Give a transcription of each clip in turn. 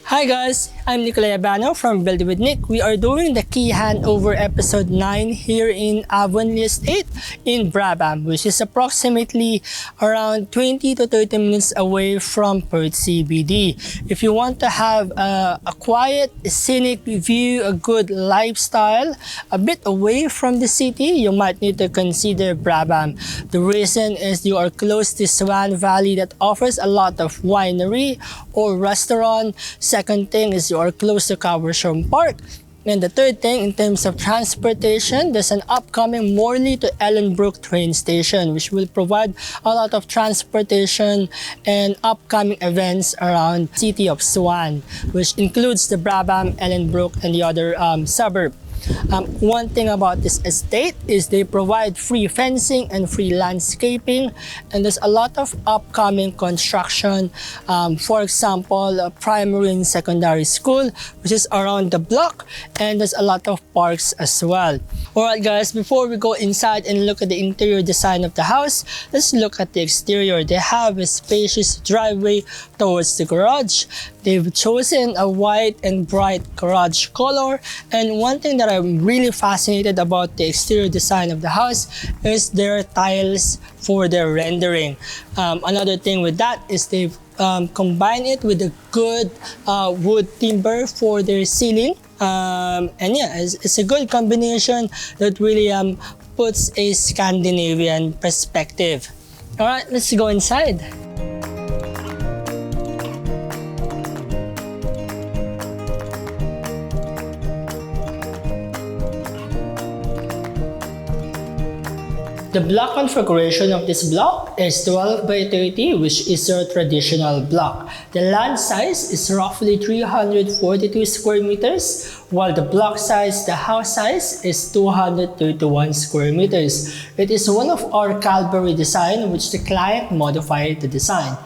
Hi guys, I'm Nicolai Abano from Build with Nick. We are doing the key handover episode 9 here in Avonlea Estate in Brabham, which is approximately around 20 to 30 minutes away from Perth CBD. If you want to have a quiet, scenic view, a good lifestyle, a bit away from the city, you might need to consider Brabham. The reason is you are close to Swan Valley that offers a lot of winery or restaurant. Second thing is you are close to Caversham Park. And the third thing, in terms of transportation, there's an upcoming Morley to Ellenbrook train station, which will provide a lot of transportation and upcoming events around city of Swan, which includes the Brabham, Ellenbrook, and the other suburb. One thing about this estate is they provide free fencing and free landscaping, and there's a lot of upcoming construction. For example, a primary and secondary school, which is around the block, and there's a lot of parks as well. Alright guys, before we go inside and look at the interior design of the house, let's look at the exterior. They have a spacious driveway towards the garage. They've chosen a white and bright garage color, and one thing that I'm really fascinated about the exterior design of the house is their tiles for their rendering. Another thing with that is they've combined it with a good wood timber for their ceiling. And yeah, it's a good combination that really puts a Scandinavian perspective. Alright, let's go inside. The block configuration of this block is 12 by 30, which is your traditional block. The land size is roughly 342 square meters, while the block size, the house size, is 231 square meters. It is one of our Calvary design, which the client modified the design.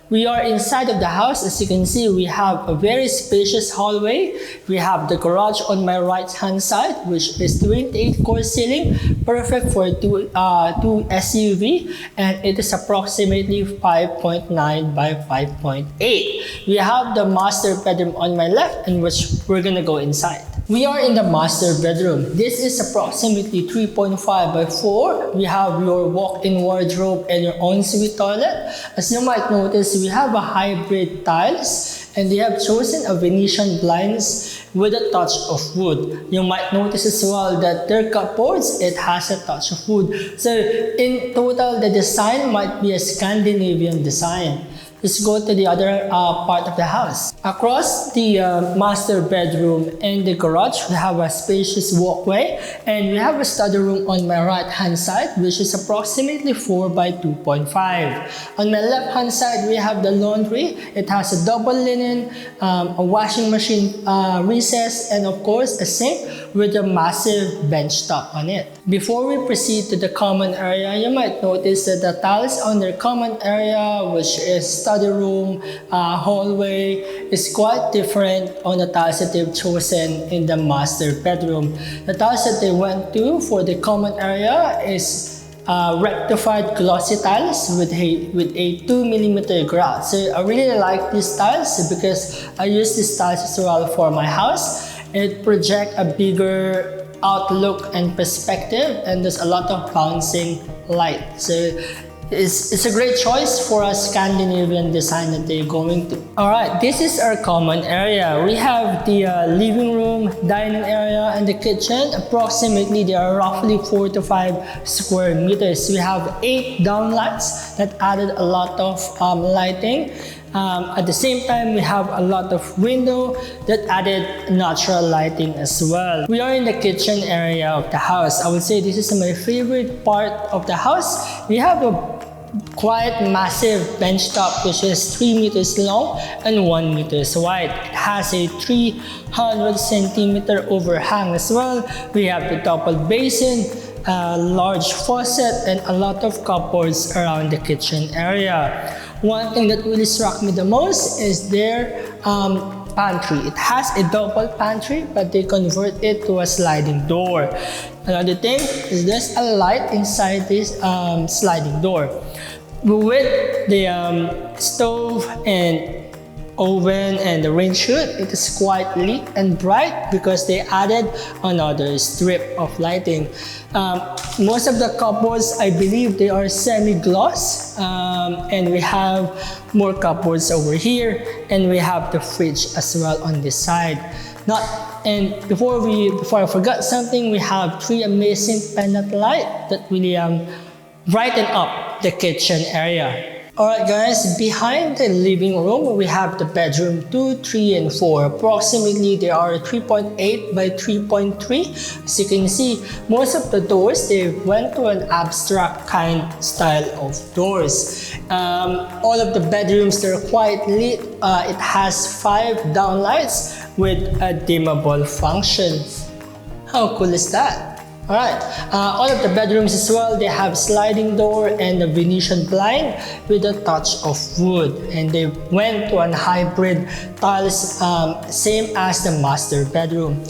We are inside of the house. As you can see, we have a very spacious hallway. We have the garage on my right hand side, which is 28 core ceiling, perfect for two SUV, and it is approximately 5.9 by 5.8. We have the master bedroom on my left, in which we're gonna go inside. We are in the master bedroom. This is approximately 3.5 by 4. We have your walk-in wardrobe and your ensuite toilet. As you might notice, we have a hybrid tiles, and they have chosen a Venetian blinds with a touch of wood. You might notice as well that their cupboards, it has a touch of wood. So in total, the design might be a Scandinavian design. Let's go to the other part of the house. Across the master bedroom and the garage, we have a spacious walkway, and we have a study room on my right hand side, which is approximately 4 by 2.5. On my left hand side, we have the laundry. It has a double linen, a washing machine recess, and of course a sink with a massive bench top on it. Before we proceed to the common area, you might notice that the tiles on the common area, which is study room, hallway, is quite different on the tiles that they've chosen in the master bedroom. The tiles that they went to for the common area is rectified glossy tiles with a 2mm grout. So I really like these tiles because I use these tiles as well for my house. It projects a bigger outlook and perspective, and there's a lot of bouncing light. So it's a great choice for a Scandinavian design that they're going to. Alright, this is our common area. We have the living room, dining area, and the kitchen. Approximately, they are roughly 4 to 5 square meters. We have 8 downlights that added a lot of lighting. At the same time, we have a lot of window that added natural lighting as well. We are in the kitchen area of the house. I would say this is my favorite part of the house. We have a quite massive bench top, which is 3 meters long and 1 meters wide. It has a 300 centimeter overhang as well. We have the double basin, a large faucet, and a lot of cupboards around the kitchen area. One thing that really struck me the most is their pantry. It has a double pantry, but they convert it to a sliding door. Another thing is there's a light inside this sliding door. With the stove and oven and the rain chute, it is quite lit and bright because they added another strip of lighting. Most of the cupboards, I believe they are semi-gloss, and we have more cupboards over here, and we have the fridge as well on this side. Before I forgot something, we have 3 amazing pendant light that really brighten up the kitchen area. Alright guys, behind the living room, we have the bedroom 2, 3, and 4. Approximately, they are 3.8 by 3.3. As you can see, most of the doors, they went to an abstract kind style of doors. All of the bedrooms, they're quite lit. It has 5 downlights with a dimmable function. How cool is that? Alright, all of the bedrooms as well, they have sliding door and a Venetian blind with a touch of wood. And they went to a hybrid tiles, same as the master bedroom.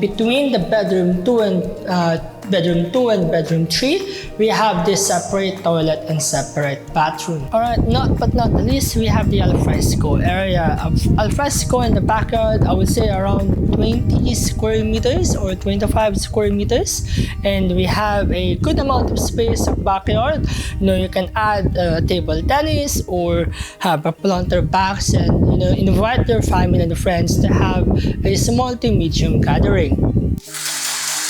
Between the bedroom 2 and bedroom 3, we have this separate toilet and separate bathroom. Alright, but not the least, we have the alfresco area. Alfresco in the backyard, I would say around 20 square meters or 25 square meters. And we have a good amount of space of backyard. You can add table tennis or have a planter box and invite your family and friends to have a small to medium gathering.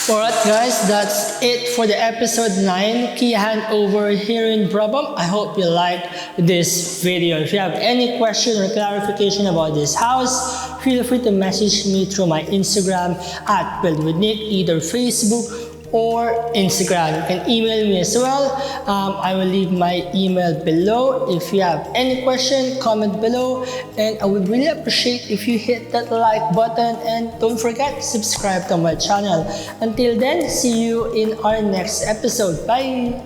Alright guys, that's it for the episode 9 key handover here in Brabham. I hope you liked this video. If you have any question or clarification about this house, feel free to message me through my Instagram at buildwithnick, either Facebook or Instagram. You can email me as well. I will leave my email below. If you have any question, comment below, and I would really appreciate if you hit that like button, and don't forget to subscribe to my channel. Until then, see you in our next episode. Bye!